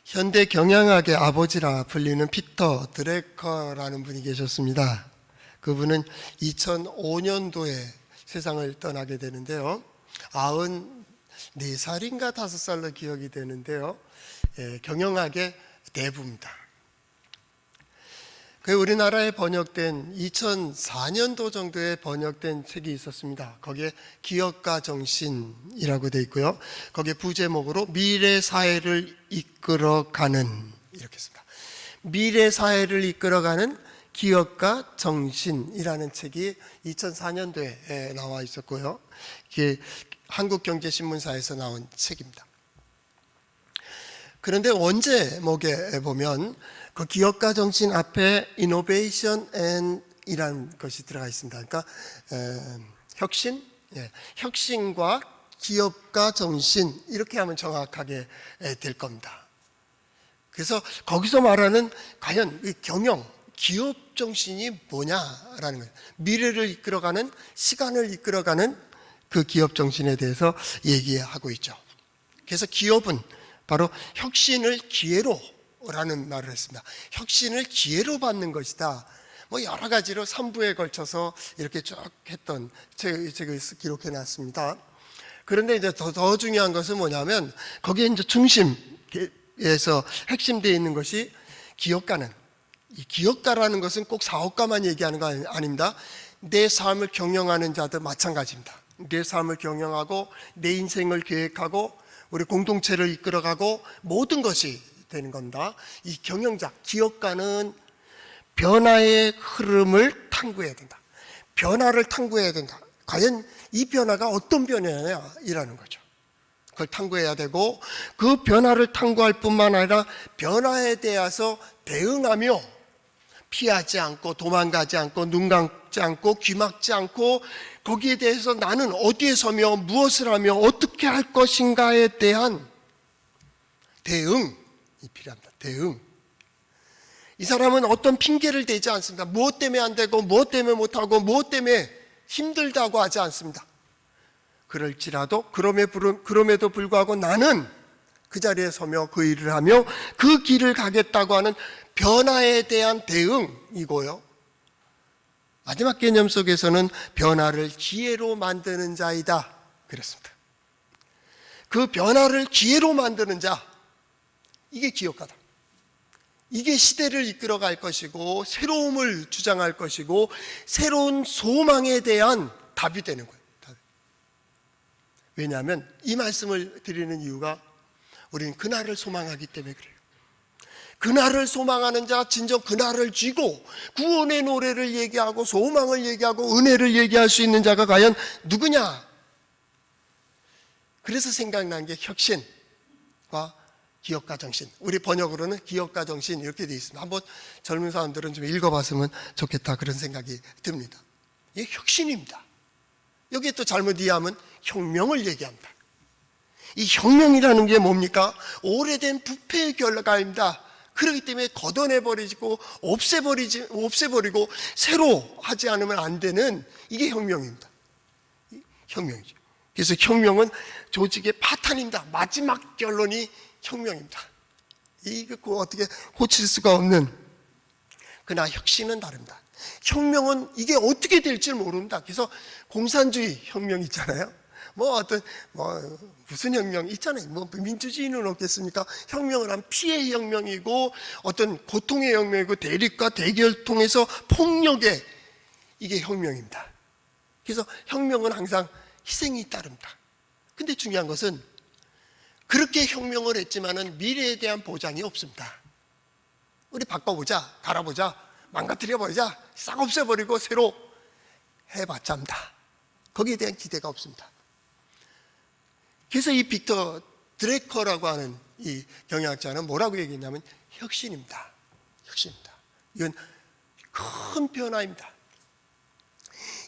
현대 경영학의 아버지라 불리는 피터 드래커라는 분이 계셨습니다. 그분은 2005년도에 세상을 떠나게 되는데요. 94살인가 5살로 기억이 되는데요. 경영학의 대부입니다. 우리나라에 번역된 2004년도 정도에 번역된 책이 있었습니다. 거기에 기업가 정신이라고 되어 있고요. 거기에 부제목으로 미래 사회를 이끌어가는 이렇게 있습니다. 미래 사회를 이끌어가는 기업가 정신이라는 책이 2004년도에 나와 있었고요. 이게 한국경제신문사에서 나온 책입니다. 그런데 원제목에 보면 그 기업가 정신 앞에 innovation and 이라는 것이 들어가 있습니다. 그러니까 혁신, 혁신과 기업가 정신 이렇게 하면 정확하게 될 겁니다. 그래서 거기서 말하는 과연 이 경영, 기업 정신이 뭐냐라는 거예요. 미래를 이끌어가는, 시간을 이끌어가는 그 기업 정신에 대해서 얘기하고 있죠. 그래서 기업은 바로 혁신을 기회로 라는 말을 했습니다. 혁신을 기회로 받는 것이다. 여러 가지로 3부에 걸쳐서 이렇게 쭉 했던 책을 기록해 놨습니다. 그런데 이제 더 중요한 것은 뭐냐면 거기에 이제 중심에서 핵심되어 있는 것이 기업가는, 이 기업가라는 것은 꼭 사업가만 얘기하는 거 아닙니다. 내 삶을 경영하는 자도 마찬가지입니다. 내 삶을 경영하고 내 인생을 계획하고 우리 공동체를 이끌어가고 모든 것이 되는 겁니다. 이 경영자, 기업가는 변화의 흐름을 탐구해야 된다. 변화를 탐구해야 된다. 과연 이 변화가 어떤 변화냐라는 거죠. 그걸 탐구해야 되고 그 변화를 탐구할 뿐만 아니라 변화에 대해서 대응하며 피하지 않고 도망가지 않고 눈 감지 않고 귀 막지 않고 거기에 대해서 나는 어디에 서며 무엇을 하며 어떻게 할 것인가에 대한 대응이 필요합니다. 대응. 이 사람은 어떤 핑계를 대지 않습니다. 무엇 때문에 안 되고 무엇 때문에 못하고 무엇 때문에 힘들다고 하지 않습니다. 그럴지라도 그럼에도 불구하고 나는 그 자리에 서며 그 일을 하며 그 길을 가겠다고 하는 변화에 대한 대응이고요. 마지막 개념 속에서는 변화를 기회로 만드는 자이다 그랬습니다. 그 변화를 기회로 만드는 자, 이게 기업가다. 이게 시대를 이끌어갈 것이고 새로움을 주장할 것이고 새로운 소망에 대한 답이 되는 거예요. 왜냐하면 이 말씀을 드리는 이유가 우리는 그날을 소망하기 때문에 그래요. 그날을 소망하는 자, 진정 그날을 쥐고 구원의 노래를 얘기하고 소망을 얘기하고 은혜를 얘기할 수 있는 자가 과연 누구냐? 그래서 생각난 게 혁신과 기업가 정신. 우리 번역으로는 기업가 정신 이렇게 되어 있습니다. 한번 젊은 사람들은 좀 읽어봤으면 좋겠다 그런 생각이 듭니다. 이게 혁신입니다. 여기에 또 잘못 이해하면 혁명을 얘기합니다. 이 혁명이라는 게 뭡니까? 오래된 부패의 결과입니다. 그렇기 때문에 걷어내버리고 없애버리고 새로 하지 않으면 안 되는 이게 혁명입니다. 혁명이죠. 그래서 혁명은 조직의 파탄입니다. 마지막 결론이 혁명입니다. 이거 어떻게 고칠 수가 없는. 그러나 혁신은 다릅니다. 혁명은 이게 어떻게 될지 모릅니다. 그래서 공산주의 혁명 있잖아요. 무슨 혁명 있잖아요. 민주주의는 없겠습니까? 혁명을 하면 피해 혁명이고 어떤 고통의 혁명이고 대립과 대결 통해서 폭력의 이게 혁명입니다. 그래서 혁명은 항상 희생이 따릅니다. 근데 중요한 것은 그렇게 혁명을 했지만은 미래에 대한 보장이 없습니다. 우리 바꿔보자, 갈아보자, 망가뜨려버리자, 싹 없애버리고 새로 해봤자입니다. 거기에 대한 기대가 없습니다. 그래서 이 빅터 드래커라고 하는 이 경영학자는 뭐라고 얘기했냐면 혁신입니다. 혁신입니다. 이건 큰 변화입니다.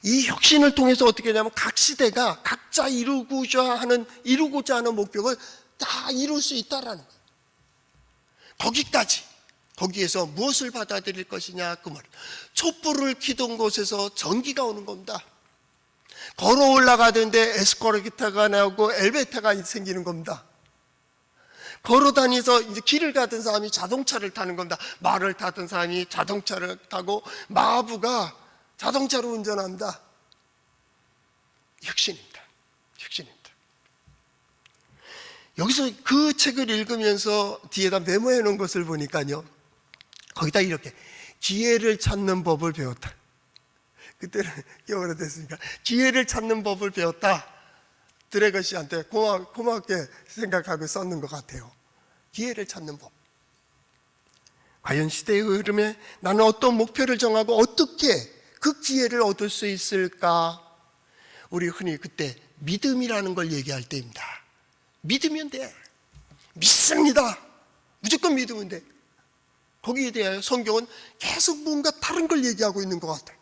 이 혁신을 통해서 어떻게 되냐면 각 시대가 각자 이루고자 하는 목표를 다 이룰 수 있다라는 거예요. 거기에서 무엇을 받아들일 것이냐 그 말. 촛불을 켜던 곳에서 전기가 오는 겁니다. 걸어 올라가던데 에스컬레이터가 나오고 엘리베이터가 생기는 겁니다. 걸어 다니서 이제 길을 가던 사람이 자동차를 타는 겁니다. 말을 타던 사람이 자동차를 타고 마부가 자동차로 운전합니다. 혁신입니다. 혁신입니다. 여기서 그 책을 읽으면서 뒤에다 메모해 놓은 것을 보니까요, 거기다 이렇게 지혜를 찾는 법을 배웠다. 그때는 꽤 오래됐으니까 지혜를 찾는 법을 배웠다. 드래거 씨한테 고맙게 생각하고 썼는 것 같아요. 기회를 찾는 법. 과연 시대의 흐름에 나는 어떤 목표를 정하고 어떻게 그 기회를 얻을 수 있을까? 우리 흔히 그때 믿음이라는 걸 얘기할 때입니다. 믿으면 돼. 믿습니다. 무조건 믿으면 돼. 거기에 대하여 성경은 계속 뭔가 다른 걸 얘기하고 있는 것 같아요.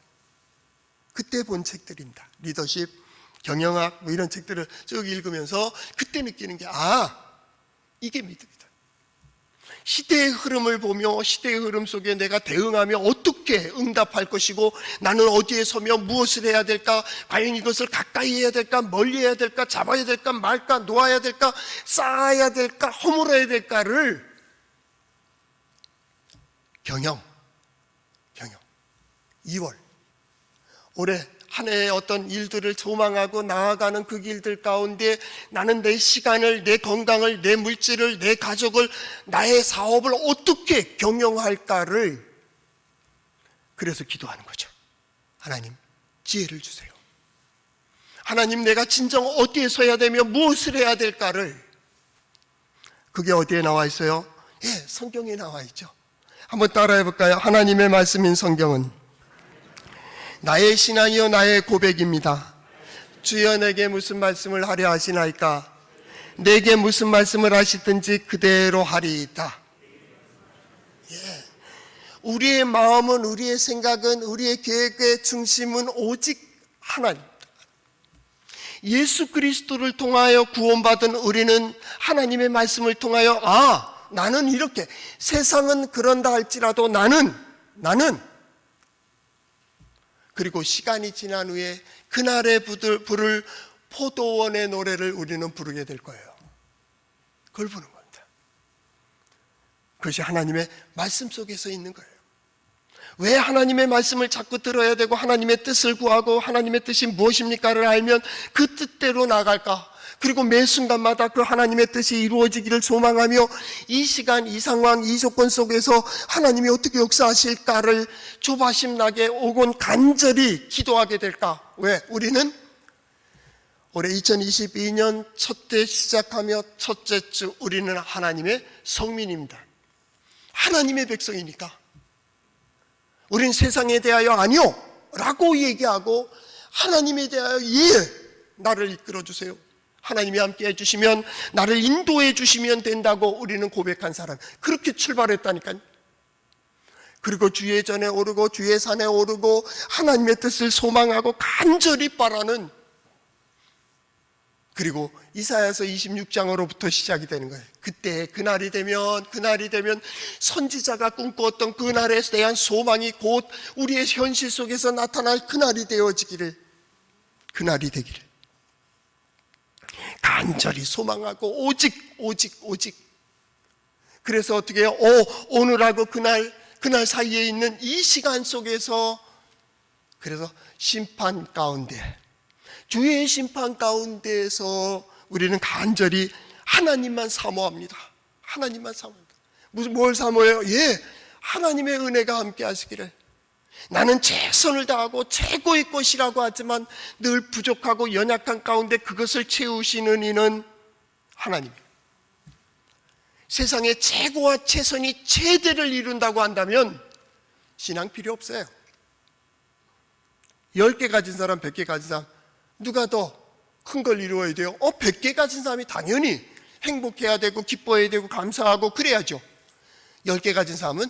그때 본 책들입니다. 리더십, 경영학 뭐 이런 책들을 쭉 읽으면서 그때 느끼는 게 이게 믿음이다. 시대의 흐름을 보며 시대의 흐름 속에 내가 대응하며 어떻게 응답할 것이고 나는 어디에 서며 무엇을 해야 될까? 과연 이것을 가까이 해야 될까? 멀리 해야 될까? 잡아야 될까? 말까? 놓아야 될까? 쌓아야 될까? 허물어야 될까를 경영 2월 올해 한 해의 어떤 일들을 조망하고 나아가는 그 길들 가운데 나는 내 시간을, 내 건강을, 내 물질을, 내 가족을, 나의 사업을 어떻게 경영할까를 그래서 기도하는 거죠. 하나님, 지혜를 주세요. 하나님, 내가 진정 어디에 서야 되며 무엇을 해야 될까를. 그게 어디에 나와 있어요? 성경에 나와 있죠. 한번 따라해 볼까요? 하나님의 말씀인 성경은 나의 신앙이요 나의 고백입니다. 주여 내게 무슨 말씀을 하려 하시나이까? 내게 무슨 말씀을 하시든지 그대로 하리이다. 우리의 마음은, 우리의 생각은, 우리의 계획의 중심은 오직 하나님입니다. 예수 그리스도를 통하여 구원받은 우리는 하나님의 말씀을 통하여 나는 이렇게, 세상은 그런다 할지라도 나는 그리고 시간이 지난 후에 그날의 부를 포도원의 노래를 우리는 부르게 될 거예요. 그걸 부르는 겁니다. 그것이 하나님의 말씀 속에서 있는 거예요. 왜 하나님의 말씀을 자꾸 들어야 되고 하나님의 뜻을 구하고 하나님의 뜻이 무엇입니까를 알면 그 뜻대로 나갈까? 그리고 매 순간마다 그 하나님의 뜻이 이루어지기를 소망하며 이 시간, 이 상황, 이 조건 속에서 하나님이 어떻게 역사하실까를 조바심 나게 오곤 간절히 기도하게 될까? 왜? 우리는 올해 2022년 첫 해 시작하며 첫째 주 우리는 하나님의 성민입니다. 하나님의 백성이니까 우리는 세상에 대하여 아니요 라고 얘기하고 하나님에 대하여 나를 이끌어주세요. 하나님이 함께 해주시면, 나를 인도해 주시면 된다고 우리는 고백한 사람, 그렇게 출발했다니까요. 그리고 주의 전에 오르고 주의 산에 오르고 하나님의 뜻을 소망하고 간절히 바라는, 그리고 이사야서 26장으로부터 시작이 되는 거예요. 그때 그날이 되면 선지자가 꿈꾸었던 그날에 대한 소망이 곧 우리의 현실 속에서 나타날 그날이 되어지기를, 그날이 되기를 간절히 소망하고 오직. 그래서 어떻게 해요? 오늘하고 그날 사이에 있는 이 시간 속에서, 그래서 심판 가운데, 주의 심판 가운데에서 우리는 간절히 하나님만 사모합니다. 하나님만 사모합니다. 뭘 사모해요? 하나님의 은혜가 함께 하시기를. 나는 최선을 다하고 최고의 것이라고 하지만 늘 부족하고 연약한 가운데 그것을 채우시는 이는 하나님입니다. 세상의 최고와 최선이 최대를 이룬다고 한다면 신앙 필요 없어요. 10개 가진 사람, 100개 가진 사람, 누가 더 큰 걸 이루어야 돼요? 100개 가진 사람이 당연히 행복해야 되고 기뻐해야 되고 감사하고 그래야죠. 10개 가진 사람은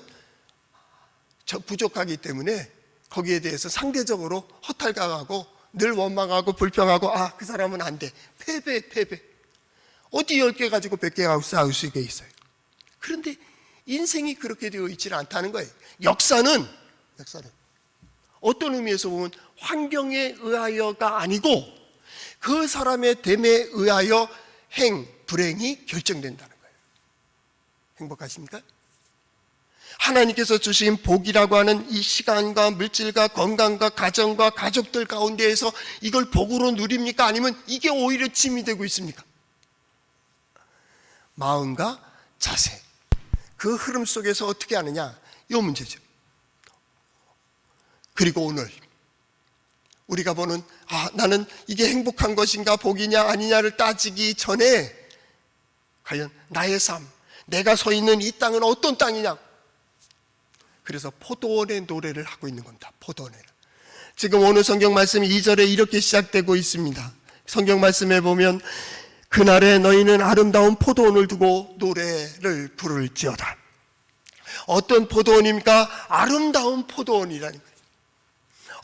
부족하기 때문에 거기에 대해서 상대적으로 허탈감하고 늘 원망하고 불평하고 그 사람은 안 돼. 패배. 어디 10개 가지고 100개 가지고 싸울 수 있게 있어요. 그런데 인생이 그렇게 되어 있지는 않다는 거예요. 역사는 어떤 의미에서 보면 환경에 의하여가 아니고 그 사람의 됨에 의하여 불행이 결정된다는 거예요. 행복하십니까? 하나님께서 주신 복이라고 하는 이 시간과 물질과 건강과 가정과 가족들 가운데에서 이걸 복으로 누립니까? 아니면 이게 오히려 짐이 되고 있습니까? 마음과 자세, 그 흐름 속에서 어떻게 하느냐, 이 문제죠. 그리고 오늘 우리가 보는 나는 이게 행복한 것인가 복이냐 아니냐를 따지기 전에 과연 나의 삶, 내가 서 있는 이 땅은 어떤 땅이냐. 그래서 포도원의 노래를 하고 있는 겁니다. 포도원을. 지금 오늘 성경 말씀 2절에 이렇게 시작되고 있습니다. 성경 말씀에 보면 그날에 너희는 아름다운 포도원을 두고 노래를 부를지어다. 어떤 포도원입니까? 아름다운 포도원이라는 거예요.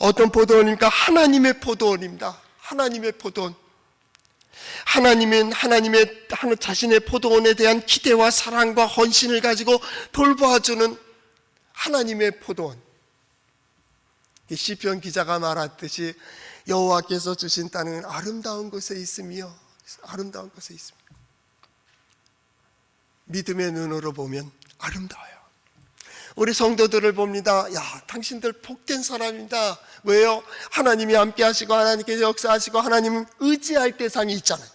어떤 포도원입니까? 하나님의 포도원입니다. 하나님의 포도원. 하나님은 자신의 포도원에 대한 기대와 사랑과 헌신을 가지고 돌보아주는 하나님의 포도원. 시편 기자가 말했듯이 여호와께서 주신 땅은 아름다운 곳에 있으며 아름다운 곳에 있습니다. 믿음의 눈으로 보면 아름다워요. 우리 성도들을 봅니다. 당신들 복된 사람입니다. 왜요? 하나님이 함께 하시고 하나님께서 역사하시고 하나님은 의지할 대상이 있잖아요.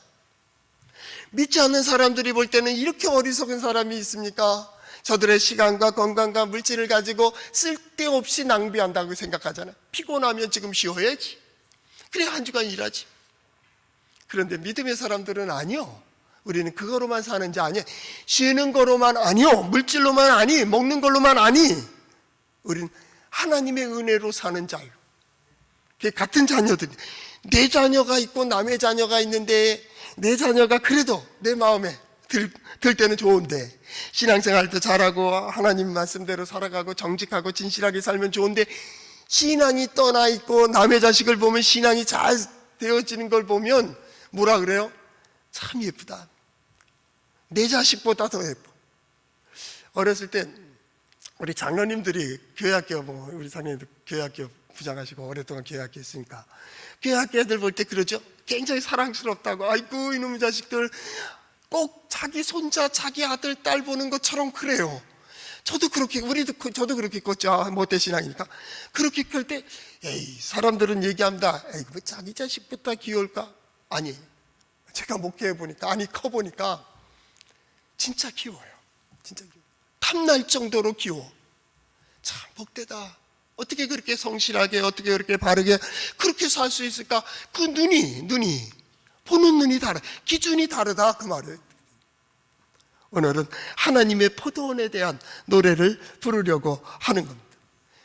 믿지 않는 사람들이 볼 때는 이렇게 어리석은 사람이 있습니까? 저들의 시간과 건강과 물질을 가지고 쓸데없이 낭비한다고 생각하잖아요. 피곤하면 지금 쉬어야지. 그래 한 주간 일하지. 그런데 믿음의 사람들은 아니요. 우리는 그거로만 사는 자 아니에요. 쉬는 거로만 아니요. 물질로만 아니. 먹는 걸로만 아니. 우리는 하나님의 은혜로 사는 자예요. 같은 자녀들이. 내 자녀가 있고 남의 자녀가 있는데 내 자녀가 그래도 내 마음에 들 때는 좋은데 신앙생활도 잘하고 하나님 말씀대로 살아가고 정직하고 진실하게 살면 좋은데 신앙이 떠나 있고 남의 자식을 보면 신앙이 잘 되어지는 걸 보면 뭐라 그래요? 참 예쁘다. 내 자식보다 더 예뻐. 어렸을 때 우리 장로님들이 교회학교 우리 장로님들 교회학교 부장하시고 오랫동안 교회학교 했으니까 교회학교 애들 볼 때 그러죠. 굉장히 사랑스럽다고. 아이고 이놈의 자식들 꼭 자기 손자, 자기 아들, 딸 보는 것처럼 그래요. 저도 그렇게 컸죠. 못된 신앙이니까. 그렇게 클 때, 사람들은 얘기합니다. 왜 자기 자식보다 귀여울까? 아니, 제가 목회해 보니까, 커보니까, 진짜 귀여워요. 진짜 귀여워. 탐날 정도로 귀여워. 참, 복되다. 어떻게 그렇게 성실하게, 어떻게 그렇게 바르게, 그렇게 살 수 있을까? 그 눈이, 보는 눈이 다르다. 기준이 다르다. 그 말을. 오늘은 하나님의 포도원에 대한 노래를 부르려고 하는 겁니다.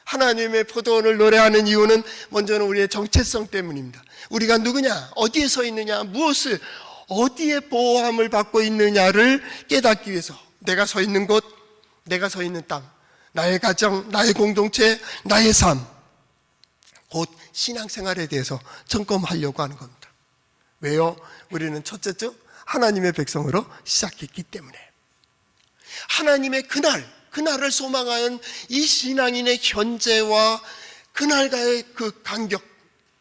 하나님의 포도원을 노래하는 이유는 먼저는 우리의 정체성 때문입니다. 우리가 누구냐, 어디에 서 있느냐, 무엇을, 어디에 보호함을 받고 있느냐를 깨닫기 위해서 내가 서 있는 곳, 내가 서 있는 땅, 나의 가정, 나의 공동체, 나의 삶, 곧 신앙생활에 대해서 점검하려고 하는 겁니다. 왜요? 우리는 첫째죠, 하나님의 백성으로 시작했기 때문에. 하나님의 그날을 소망하는 이 신앙인의 현재와 그날과의 그 간격,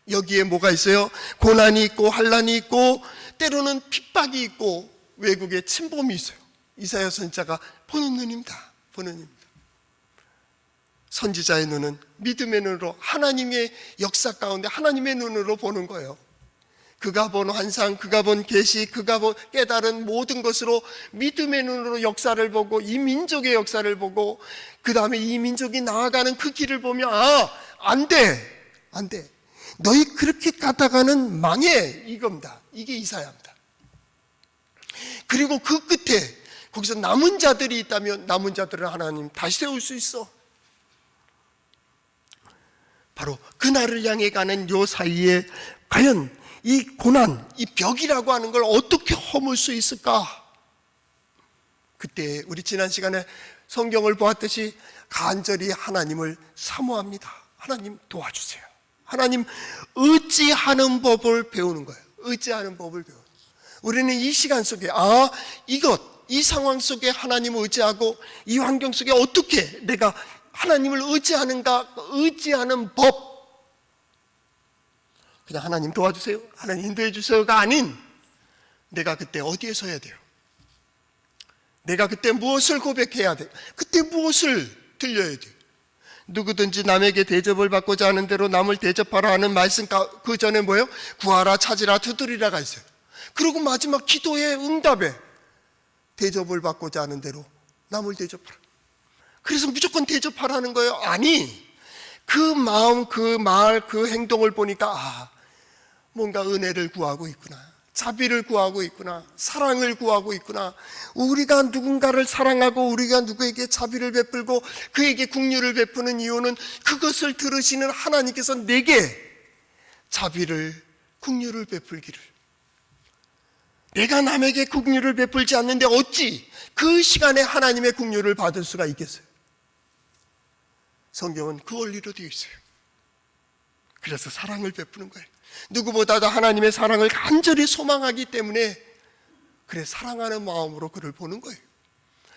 여기에 뭐가 있어요? 고난이 있고 환난이 있고 때로는 핍박이 있고 외국의 침범이 있어요. 이사야 선지자가 보는 눈입니다. 보는 눈입니다. 선지자의 눈은 믿음의 눈으로 하나님의 역사 가운데 하나님의 눈으로 보는 거예요. 그가 본 환상, 그가 본 계시, 그가 본 깨달은 모든 것으로 믿음의 눈으로 역사를 보고 이 민족의 역사를 보고 그 다음에 이 민족이 나아가는 그 길을 보며 안 돼. 너희 그렇게 가다가는 망해. 이겁니다. 이게 이사야입니다. 그리고 그 끝에 거기서 남은 자들이 있다면 남은 자들을 하나님 다시 세울 수 있어. 바로 그날을 향해 가는 요 사이에 과연 이 고난, 이 벽이라고 하는 걸 어떻게 허물 수 있을까? 그때 우리 지난 시간에 성경을 보았듯이 간절히 하나님을 사모합니다. 하나님 도와주세요. 하나님 의지하는 법을 배우는 거예요. 의지하는 법을 배우는 거예요. 우리는 이 시간 속에 이 상황 속에 하나님을 의지하고 이 환경 속에 어떻게 내가 하나님을 의지하는가, 의지하는 법. 그냥 하나님 도와주세요, 하나님 인도해 주세요가 아닌 내가 그때 어디에 서야 돼요? 내가 그때 무엇을 고백해야 돼? 그때 무엇을 들려야 돼? 누구든지 남에게 대접을 받고자 하는 대로 남을 대접하라 하는 말씀 그 전에 뭐예요? 구하라, 찾으라, 두드리라가 있어요. 그리고 마지막 기도의 응답에 대접을 받고자 하는 대로 남을 대접하라. 그래서 무조건 대접하라는 거예요? 아니, 그 마음, 그 말, 그 행동을 보니까 뭔가 은혜를 구하고 있구나, 자비를 구하고 있구나, 사랑을 구하고 있구나. 우리가 누군가를 사랑하고 우리가 누구에게 자비를 베풀고 그에게 긍휼을 베푸는 이유는 그것을 들으시는 하나님께서 내게 자비를, 긍휼을 베풀기를. 내가 남에게 긍휼을 베풀지 않는데 어찌 그 시간에 하나님의 긍휼을 받을 수가 있겠어요? 성경은 그 원리로 되어 있어요. 그래서 사랑을 베푸는 거예요. 누구보다도 하나님의 사랑을 간절히 소망하기 때문에 그래 사랑하는 마음으로 그를 보는 거예요.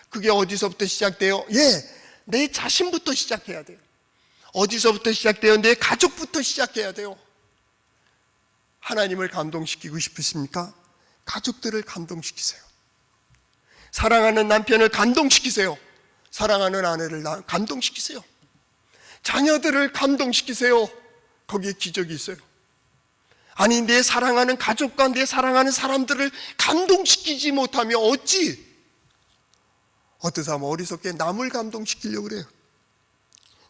그게 어디서부터 시작돼요? 내 자신부터 시작해야 돼요. 어디서부터 시작돼요? 내 가족부터 시작해야 돼요. 하나님을 감동시키고 싶으십니까? 가족들을 감동시키세요. 사랑하는 남편을 감동시키세요. 사랑하는 아내를 감동시키세요. 자녀들을 감동시키세요. 거기에 기적이 있어요. 아니, 내 사랑하는 가족과 내 사랑하는 사람들을 감동시키지 못하면 어찌? 어떤 사람은 어리석게 남을 감동시키려고 그래요.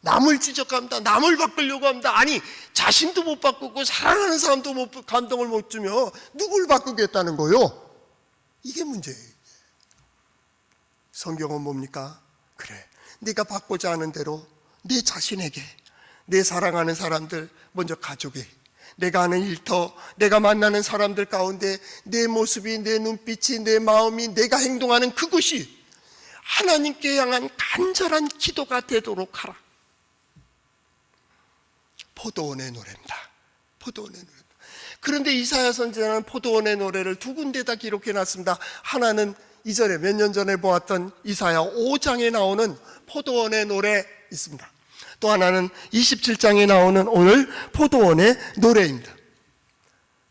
남을 지적합니다. 남을 바꾸려고 합니다. 아니, 자신도 못 바꾸고 사랑하는 사람도 감동을 못 주며 누굴 바꾸겠다는 거요? 이게 문제예요. 성경은 뭡니까? 그래, 네가 받고자 하는 대로 내 자신에게, 내 사랑하는 사람들, 먼저 가족에, 내가 하는 일터, 내가 만나는 사람들 가운데 내 모습이, 내 눈빛이, 내 마음이, 내가 행동하는 그것이 하나님께 향한 간절한 기도가 되도록 하라. 포도원의 노래입니다. 포도원의 노래. 그런데 이사야 선지자는 포도원의 노래를 두 군데다 기록해놨습니다. 하나는 이전에 몇 년 전에 보았던 이사야 5장에 나오는 포도원의 노래 있습니다. 또 하나는 27장에 나오는 오늘 포도원의 노래입니다.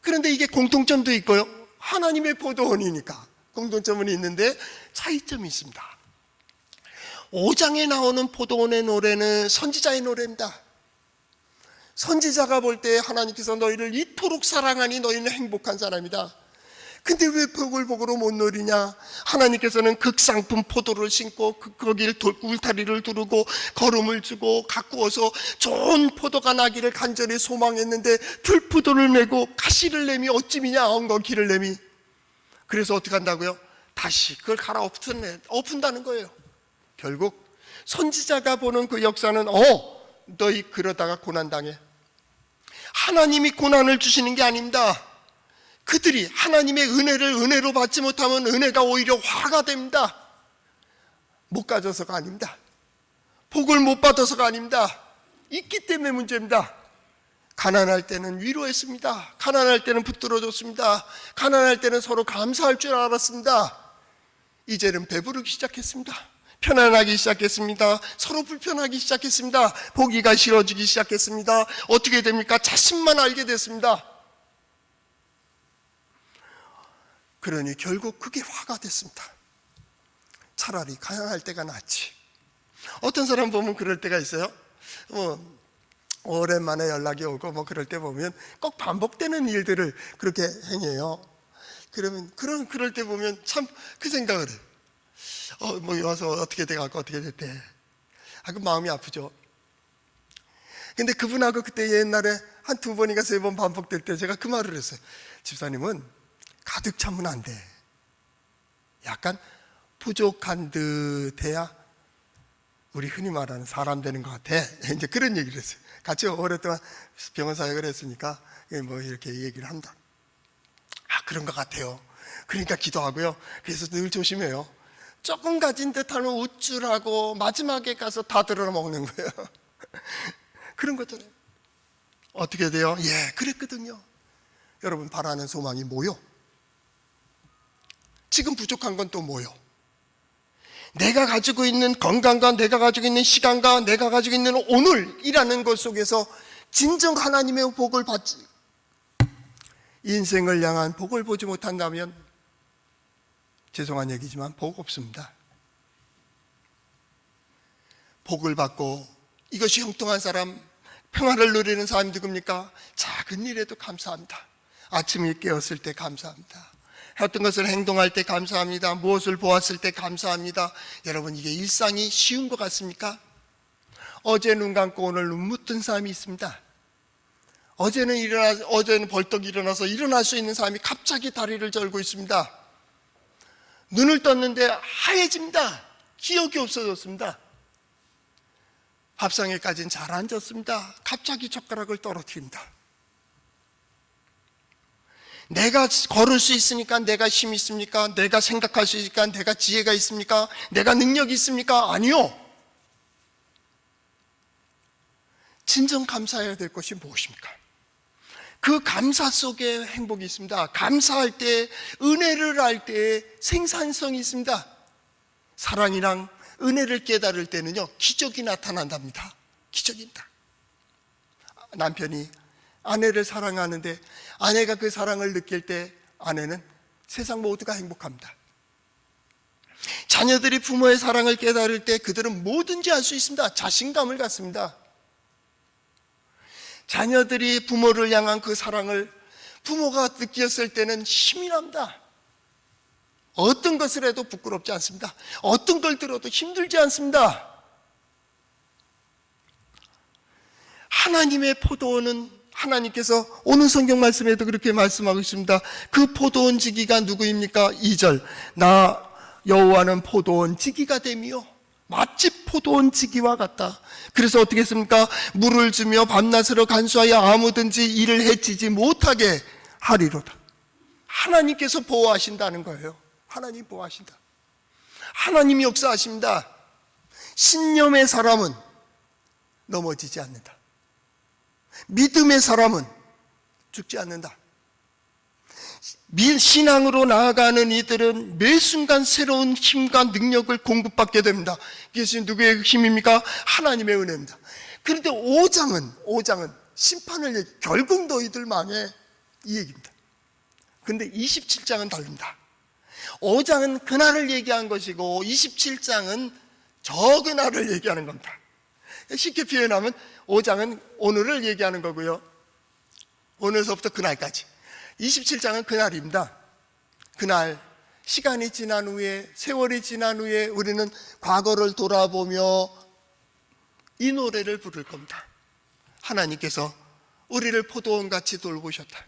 그런데 이게 공통점도 있고요, 하나님의 포도원이니까 공통점은 있는데 차이점이 있습니다. 5장에 나오는 포도원의 노래는 선지자의 노래입니다. 선지자가 볼 때 하나님께서 너희를 이토록 사랑하니 너희는 행복한 사람이다. 근데 왜 복을 복으로 못 누리냐? 하나님께서는 극상품 포도를 심고 거기를 울타리를 두르고 거름을 주고 가꾸어서 좋은 포도가 나기를 간절히 소망했는데 들포도를 메고 가시를 내미 어찌미냐 엉겅퀴를 내미. 그래서 어떻게 한다고요? 다시 그걸 엎은다는 거예요. 결국 선지자가 보는 그 역사는 너희 그러다가 고난당해. 하나님이 고난을 주시는 게 아닙니다. 그들이 하나님의 은혜를 은혜로 받지 못하면 은혜가 오히려 화가 됩니다. 못 가져서가 아닙니다. 복을 못 받아서가 아닙니다. 있기 때문에 문제입니다. 가난할 때는 위로했습니다. 가난할 때는 붙들어줬습니다. 가난할 때는 서로 감사할 줄 알았습니다. 이제는 배부르기 시작했습니다. 편안하기 시작했습니다. 서로 불편하기 시작했습니다. 보기가 싫어지기 시작했습니다. 어떻게 됩니까? 자신만 알게 됐습니다. 그러니 결국 그게 화가 됐습니다. 차라리 가난할 때가 낫지. 어떤 사람 보면 그럴 때가 있어요. 오랜만에 연락이 오고 그럴 때 보면 꼭 반복되는 일들을 그렇게 행해요. 그러면 그럴 때 보면 참 그 생각을 해요. 와서 어떻게 돼갖고 어떻게 됐대. 그 마음이 아프죠. 근데 그분하고 그때 옛날에 한 두 번인가 세 번 반복될 때 제가 그 말을 했어요. 집사님은 가득 차면 안 돼. 약간 부족한 듯 해야 우리 흔히 말하는 사람 되는 것 같아. 이제 그런 얘기를 했어요. 같이 오랫동안 병원 사역을 했으니까 이렇게 얘기를 한다. 그런 것 같아요. 그러니까 기도하고요. 그래서 늘 조심해요. 조금 가진 듯하면 우쭐하고 마지막에 가서 다 들어먹는 거예요. 그런 것처럼 어떻게 돼요? 그랬거든요. 여러분, 바라는 소망이 뭐요? 지금 부족한 건 또 뭐요? 내가 가지고 있는 건강과 내가 가지고 있는 시간과 내가 가지고 있는 오늘이라는 것 속에서 진정 하나님의 복을 받지, 인생을 향한 복을 보지 못한다면 죄송한 얘기지만 복 없습니다. 복을 받고 이것이 형통한 사람, 평화를 누리는 사람이 누굽니까? 작은 일에도 감사합니다. 아침에 깨었을 때 감사합니다. 어떤 것을 행동할 때 감사합니다. 무엇을 보았을 때 감사합니다. 여러분, 이게 일상이 쉬운 것 같습니까? 어제 눈 감고 오늘 눈 묻던 사람이 있습니다. 어제는 벌떡 일어나서 일어날 수 있는 사람이 갑자기 다리를 절고 있습니다. 눈을 떴는데 하얘집니다. 기억이 없어졌습니다. 밥상에까지는 잘 앉았습니다. 갑자기 젓가락을 떨어뜨립니다. 내가 걸을 수 있으니까 내가 힘이 있습니까? 내가 생각할 수 있으니까 내가 지혜가 있습니까? 내가 능력이 있습니까? 아니요. 진정 감사해야 될 것이 무엇입니까? 그 감사 속에 행복이 있습니다. 감사할 때, 은혜를 알 때 생산성이 있습니다. 사랑이랑 은혜를 깨달을 때는요, 기적이 나타난답니다. 기적입니다. 남편이 아내를 사랑하는데 아내가 그 사랑을 느낄 때 아내는 세상 모두가 행복합니다. 자녀들이 부모의 사랑을 깨달을 때 그들은 뭐든지 할 수 있습니다. 자신감을 갖습니다. 자녀들이 부모를 향한 그 사랑을 부모가 느꼈을 때는 힘이 납니다. 어떤 것을 해도 부끄럽지 않습니다. 어떤 걸 들어도 힘들지 않습니다. 하나님의 포도원은 하나님께서 오늘 성경 말씀에도 그렇게 말씀하고 있습니다. 그 포도원 지기가 누구입니까? 2절, 나 여호와는 포도원 지기가 됨이요 맛집 포도원 지기와 같다. 그래서 어떻게 했습니까? 물을 주며 밤낮으로 간수하여 아무든지 이를 해치지 못하게 하리로다. 하나님께서 보호하신다는 거예요. 하나님 보호하신다. 하나님이 역사하십니다. 신념의 사람은 넘어지지 않는다. 믿음의 사람은 죽지 않는다. 신앙으로 나아가는 이들은 매 순간 새로운 힘과 능력을 공급받게 됩니다. 이것이 누구의 힘입니까? 하나님의 은혜입니다. 그런데 5장은 심판을 결국 너희들 망해 이 얘기입니다. 그런데 27장은 다릅니다. 5장은 그날을 얘기한 것이고 27장은 저 그날을 얘기하는 겁니다. 쉽게 표현하면 5장은 오늘을 얘기하는 거고요, 오늘서부터 그날까지. 27장은 그날입니다. 그날 시간이 지난 후에, 세월이 지난 후에 우리는 과거를 돌아보며 이 노래를 부를 겁니다. 하나님께서 우리를 포도원같이 돌보셨다.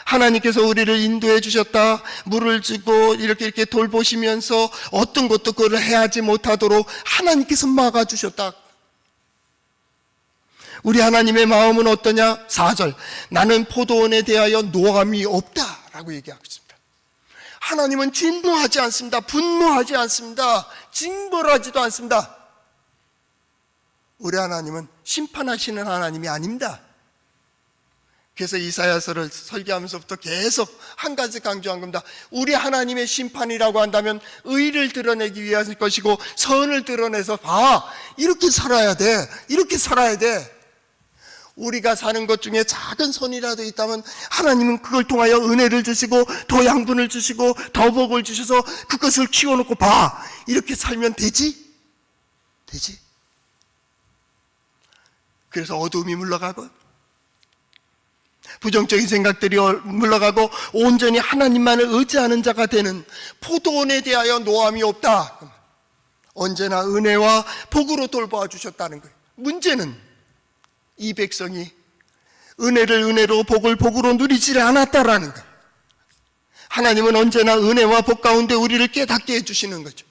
하나님께서 우리를 인도해 주셨다. 물을 주고 이렇게 돌보시면서 어떤 것도 그걸 해하지 못하도록 하나님께서 막아주셨다. 우리 하나님의 마음은 어떠냐? 4절, 나는 포도원에 대하여 노함이 없다 라고 얘기하고 있습니다. 하나님은 진노하지 않습니다. 분노하지 않습니다. 징벌하지도 않습니다. 우리 하나님은 심판하시는 하나님이 아닙니다. 그래서 이사야서를 설계하면서부터 계속 한 가지 강조한 겁니다. 우리 하나님의 심판이라고 한다면 의를 드러내기 위한 것이고 선을 드러내서 이렇게 살아야 돼. 이렇게 살아야 돼. 우리가 사는 것 중에 작은 선이라도 있다면 하나님은 그걸 통하여 은혜를 주시고 더 양분을 주시고 더 복을 주셔서 그것을 키워놓고 이렇게 살면 되지? 그래서 어두움이 물러가고 부정적인 생각들이 물러가고 온전히 하나님만을 의지하는 자가 되는 포도원에 대하여 노함이 없다. 언제나 은혜와 복으로 돌보아 주셨다는 거예요. 문제는 이 백성이 은혜를 은혜로 복을 복으로 누리지 않았다라는 거예요. 하나님은 언제나 은혜와 복 가운데 우리를 깨닫게 해주시는 거죠.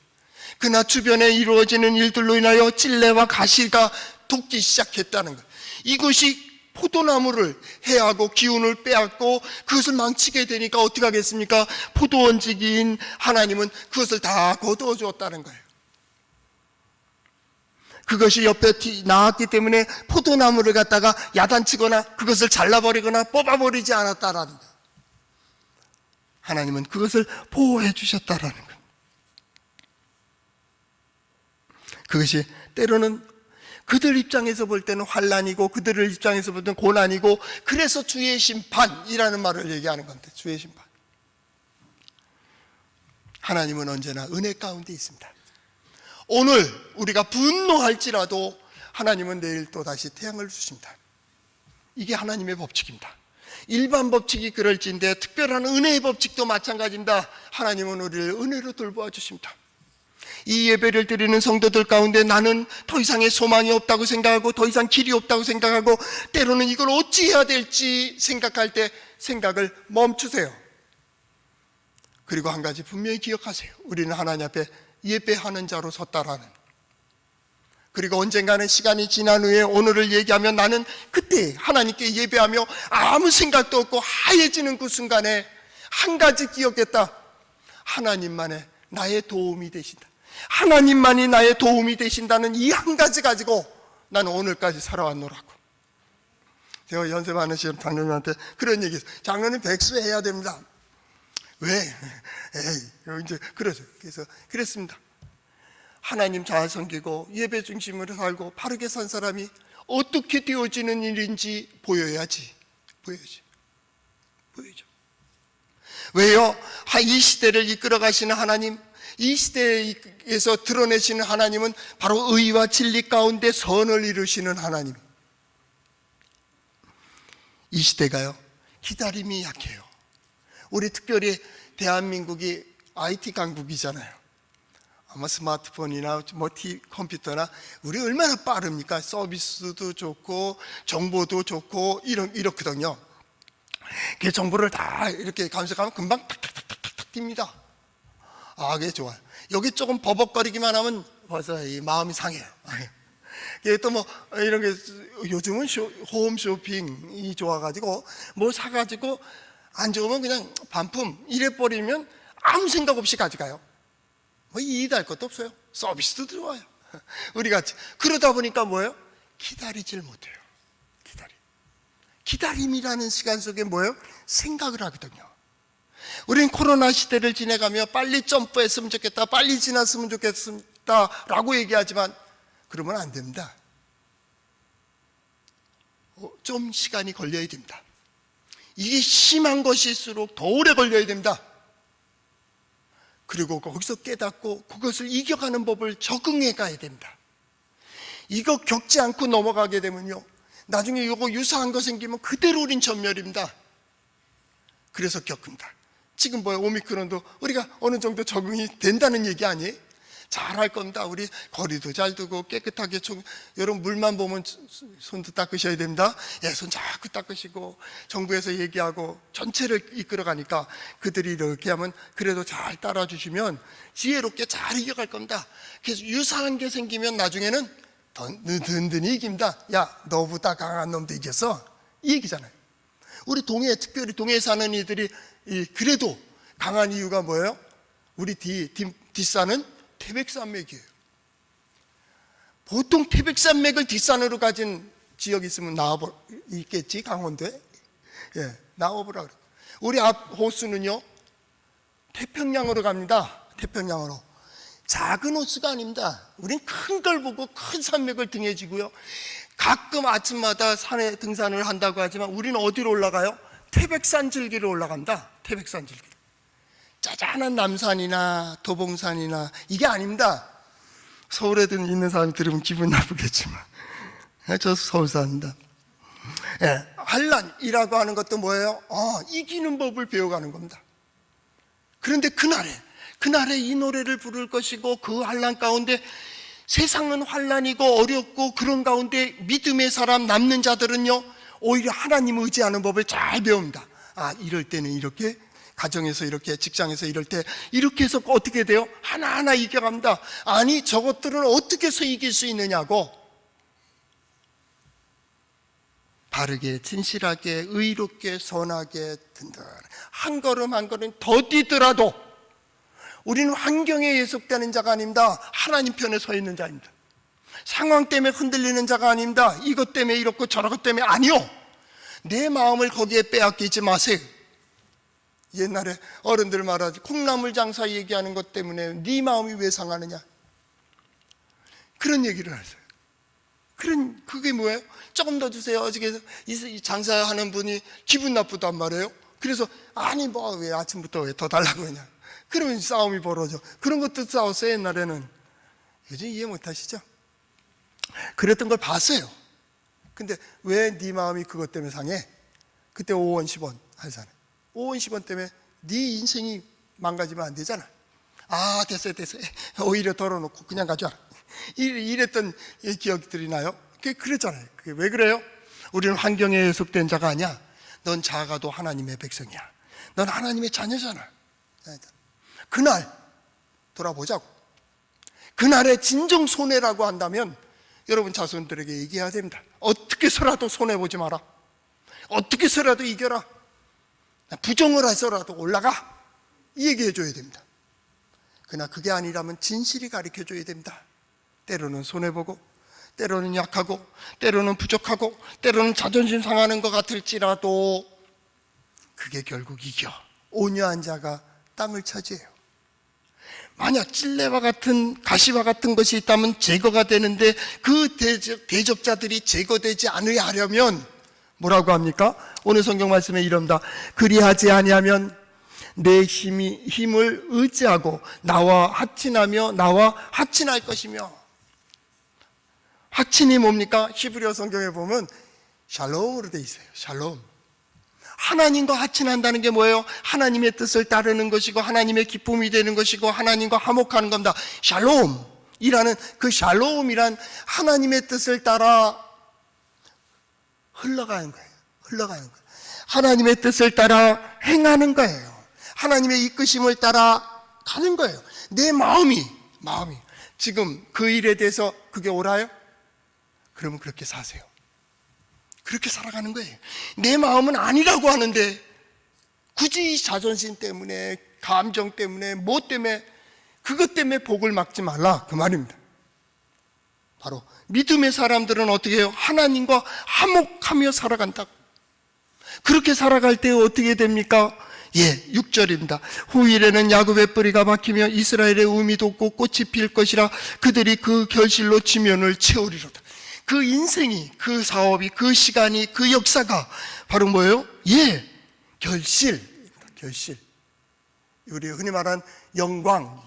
그러나 주변에 이루어지는 일들로 인하여 찔레와 가시가 돋기 시작했다는 거예요. 이것이 포도나무를 해하고 기운을 빼앗고 그것을 망치게 되니까 어떻게 하겠습니까? 포도원지기인 하나님은 그것을 다 거두어 주었다는 거예요. 그것이 옆에 나왔기 때문에 포도나무를 갖다가 야단치거나 그것을 잘라버리거나 뽑아버리지 않았다라는 거예요. 하나님은 그것을 보호해 주셨다라는 거예요. 그것이 때로는 그들 입장에서 볼 때는 환난이고 그들의 입장에서 볼 때는 고난이고, 그래서 주의 심판이라는 말을 얘기하는 건데, 주의 심판. 하나님은 언제나 은혜 가운데 있습니다. 오늘 우리가 분노할지라도 하나님은 내일 또 다시 태양을 주십니다. 이게 하나님의 법칙입니다. 일반 법칙이 그럴지인데 특별한 은혜의 법칙도 마찬가지입니다. 하나님은 우리를 은혜로 돌보아 주십니다. 이 예배를 드리는 성도들 가운데 나는 더 이상의 소망이 없다고 생각하고 더 이상 길이 없다고 생각하고 때로는 이걸 어찌해야 될지 생각할 때 생각을 멈추세요. 그리고 한 가지 분명히 기억하세요. 우리는 하나님 앞에 예배하는 자로 섰다라는. 그리고 언젠가는 시간이 지난 후에 오늘을 얘기하면 나는 그때 하나님께 예배하며 아무 생각도 없고 하얘지는 그 순간에 한 가지 기억했다. 하나님만의 나의 도움이 되신다. 하나님만이 나의 도움이 되신다는 이 한 가지 가지고 나는 오늘까지 살아왔노라고. 제가 연세 많으신 장로님한테 그런 얘기 했어요. 장로님 백수해야 됩니다. 왜? 에이, 이제 그러죠. 그래서 그랬습니다. 하나님 잘 섬기고 예배 중심으로 살고 바르게 산 사람이 어떻게 되어지는 일인지 보여야지. 보여죠. 왜요? 이 시대를 이끌어 가시는 하나님, 이 시대에서 드러내시는 하나님은 바로 의와 진리 가운데 선을 이루시는 하나님. 이 시대가요, 기다림이 약해요. 우리 특별히 대한민국이 IT 강국이잖아요. 아마 스마트폰이나 컴퓨터나 우리 얼마나 빠릅니까? 서비스도 좋고 정보도 좋고 이렇거든요. 그 정보를 다 이렇게 감색하면 금방 탁탁탁탁탁 뜁니다. 아, 그게 좋아요. 여기 조금 버벅거리기만 하면 벌써 이 마음이 상해요. 또 뭐 이런 게 요즘은 홈 쇼핑이 좋아가지고 뭐 사가지고 안 좋으면 그냥 반품 이래 버리면 아무 생각 없이 가져가요. 뭐 이해할 것도 없어요. 서비스도 들어와요. 우리 같이 그러다 보니까 뭐예요? 기다리질 못해요. 기다림이라는 시간 속에 뭐예요? 생각을 하거든요. 우리는 코로나 시대를 지내가며 빨리 점프했으면 좋겠다, 빨리 지났으면 좋겠다 라고 얘기하지만 그러면 안 됩니다. 좀 시간이 걸려야 됩니다. 이게 심한 것일수록 더 오래 걸려야 됩니다. 그리고 거기서 깨닫고 그것을 이겨가는 법을 적응해 가야 됩니다. 이거 겪지 않고 넘어가게 되면요, 나중에 이거 유사한 거 생기면 그대로 우린 전멸입니다. 그래서 겪습니다. 지금 뭐야, 오미크론도 우리가 어느 정도 적응이 된다는 얘기 아니에요? 잘할 겁니다. 우리 거리도 잘 두고 깨끗하게 여러분 물만 보면 손도 닦으셔야 됩니다. 예, 손 자꾸 닦으시고 정부에서 얘기하고 전체를 이끌어가니까 그들이 이렇게 하면 그래도 잘 따라주시면 지혜롭게 잘 이겨갈 겁니다. 그래서 유사한 게 생기면 나중에는 든든히 이깁니다. 야, 너보다 강한 놈도 이겼어, 이 얘기잖아요. 우리 특별히 동해에 사는 이들이 그래도 강한 이유가 뭐예요? 우리 뒷산은 태백산맥이에요. 보통 태백산맥을 뒷산으로 가진 지역이 있으면 있겠지, 강원도에. 예, 나와보라 그래. 우리 앞 호수는요, 태평양으로 갑니다. 태평양으로. 작은 호수가 아닙니다. 우린 큰 걸 보고 큰 산맥을 등에 지고요, 가끔 아침마다 산에 등산을 한다고 하지만 우리는 어디로 올라가요? 태백산 줄기로 올라간다. 태백산 줄기. 짜잔한 남산이나 도봉산이나 이게 아닙니다. 서울에 있는 사람이 들으면 기분 나쁘겠지만 저 서울 사람입니다. 예, 한란이라고 하는 것도 뭐예요? 이기는 법을 배워가는 겁니다. 그런데 그날에 이 노래를 부를 것이고 그 환난 가운데 세상은 환난이고 어렵고 그런 가운데 믿음의 사람 남는 자들은요, 오히려 하나님 의지하는 법을 잘 배웁니다. 이럴 때는 이렇게, 가정에서 이렇게, 직장에서 이럴 때 이렇게 해서 어떻게 돼요? 하나하나 이겨갑니다. 아니, 저것들은 어떻게 해서 이길 수 있느냐고. 바르게, 진실하게, 의롭게, 선하게, 든든하게 한 걸음 한 걸음 더 뛰더라도 우리는 환경에 예속되는 자가 아닙니다. 하나님 편에 서 있는 자입니다. 상황 때문에 흔들리는 자가 아닙니다. 이것 때문에 이렇고 저것 때문에 아니요, 내 마음을 거기에 빼앗기지 마세요. 옛날에 어른들 말하지, 콩나물 장사 얘기하는 것 때문에 네 마음이 왜 상하느냐, 그런 얘기를 하세요. 그게 뭐예요? 조금 더 주세요. 어저께 장사하는 분이 기분 나쁘단 말이에요. 그래서 왜 아침부터 왜 더 달라고 하냐, 그러면 싸움이 벌어져. 그런 것도 싸웠어요 옛날에는. 요즘 이해 못하시죠? 그랬던 걸 봤어요. 근데 왜 네 마음이 그것 때문에 상해? 그때 5원 10원 하잖아. 5원 10원 때문에 네 인생이 망가지면 안 되잖아. 아 됐어요. 오히려 덜어놓고 그냥 가져와라. 이랬던 기억들이 나요. 그랬잖아요. 그게 왜 그래요? 우리는 환경에 속된 자가 아니야. 넌 작아도 하나님의 백성이야. 넌 하나님의 자녀잖아. 그날 돌아보자고. 그날의 진정 손해라고 한다면 여러분 자손들에게 얘기해야 됩니다. 어떻게 해서라도 손해보지 마라. 어떻게 해서라도 이겨라. 부정을 해서라도 올라가. 이 얘기해줘야 됩니다. 그러나 그게 아니라면 진실이 가르쳐줘야 됩니다. 때로는 손해보고, 때로는 약하고, 때로는 부족하고, 때로는 자존심 상하는 것 같을지라도 그게 결국 이겨. 온유한 자가 땅을 차지해요. 만약 찔레와 같은 가시와 같은 것이 있다면 제거가 되는데 그 대적자들이 제거되지 않으려 하려면 뭐라고 합니까? 오늘 성경 말씀에 이릅니다. 그리하지 아니하면 내 힘을 의지하고 나와 합친하며 나와 합친할 것이며. 합친이 뭡니까? 히브리어 성경에 보면 샬롬으로 돼 있어요. 샬롬. 하나님과 합친한다는 게 뭐예요? 하나님의 뜻을 따르는 것이고 하나님의 기쁨이 되는 것이고 하나님과 화목하는 겁니다. 샬롬이라는 그 샬롬이란 하나님의 뜻을 따라 흘러가는 거예요. 하나님의 뜻을 따라 행하는 거예요. 하나님의 이끄심을 따라 가는 거예요. 내 마음이 지금 그 일에 대해서 그게 옳아요? 그러면 그렇게 사세요. 그렇게 살아가는 거예요. 내 마음은 아니라고 하는데 굳이 자존심 때문에, 감정 때문에, 뭐 때문에, 그것 때문에 복을 막지 말라 그 말입니다. 바로 믿음의 사람들은 어떻게 해요? 하나님과 화목하며 살아간다고. 그렇게 살아갈 때 어떻게 됩니까? 6절입니다. 후일에는 야곱의 뿌리가 박히며 이스라엘의 우미 돋고 꽃이 필 것이라. 그들이 그 결실로 지면을 채우리로다. 그 인생이, 그 사업이, 그 시간이, 그 역사가 바로 뭐예요? 결실. 우리 흔히 말하는 영광.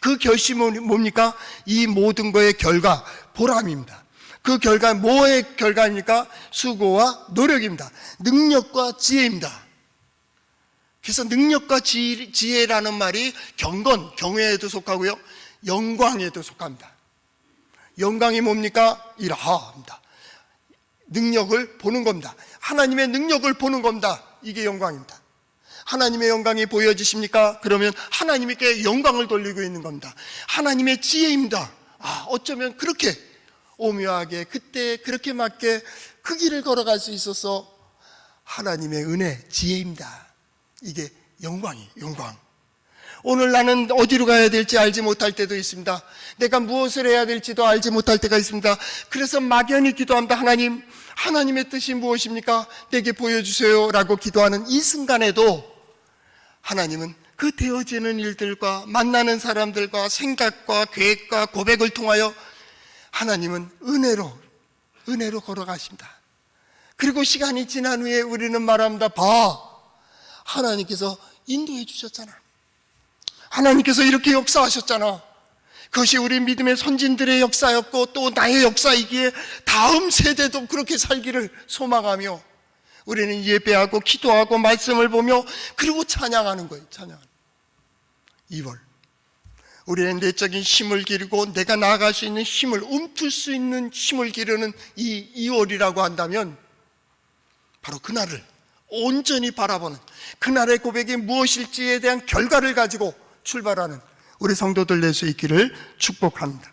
그 결실은 뭡니까? 이 모든 거의 결과, 보람입니다. 그 결과, 뭐의 결과입니까? 수고와 노력입니다. 능력과 지혜입니다. 그래서 능력과 지혜라는 말이 경건, 경외에도 속하고요, 영광에도 속합니다. 영광이 뭡니까? 이러합니다. 능력을 보는 겁니다. 하나님의 능력을 보는 겁니다. 이게 영광입니다. 하나님의 영광이 보여지십니까? 그러면 하나님께 영광을 돌리고 있는 겁니다. 하나님의 지혜입니다. 어쩌면 그렇게 오묘하게 그때 그렇게 맞게 그 길을 걸어갈 수 있어서 하나님의 은혜, 지혜입니다. 이게 영광이에요. 영광. 오늘 나는 어디로 가야 될지 알지 못할 때도 있습니다. 내가 무엇을 해야 될지도 알지 못할 때가 있습니다. 그래서 막연히 기도합니다. 하나님의 뜻이 무엇입니까? 내게 보여주세요 라고 기도하는 이 순간에도 하나님은 그 되어지는 일들과 만나는 사람들과 생각과 계획과 고백을 통하여 하나님은 은혜로 걸어가십니다. 그리고 시간이 지난 후에 우리는 말합니다. 하나님께서 인도해 주셨잖아. 하나님께서 이렇게 역사하셨잖아. 그것이 우리 믿음의 선진들의 역사였고 또 나의 역사이기에 다음 세대도 그렇게 살기를 소망하며 우리는 예배하고 기도하고 말씀을 보며 그리고 찬양하는 거예요. 찬양. 2월 우리의 내적인 힘을 기르고 내가 나아갈 수 있는 힘을, 움틀 수 있는 힘을 기르는 이 2월이라고 한다면 바로 그날을 온전히 바라보는, 그날의 고백이 무엇일지에 대한 결과를 가지고 출발하는 우리 성도들 될 수 있기를 축복합니다.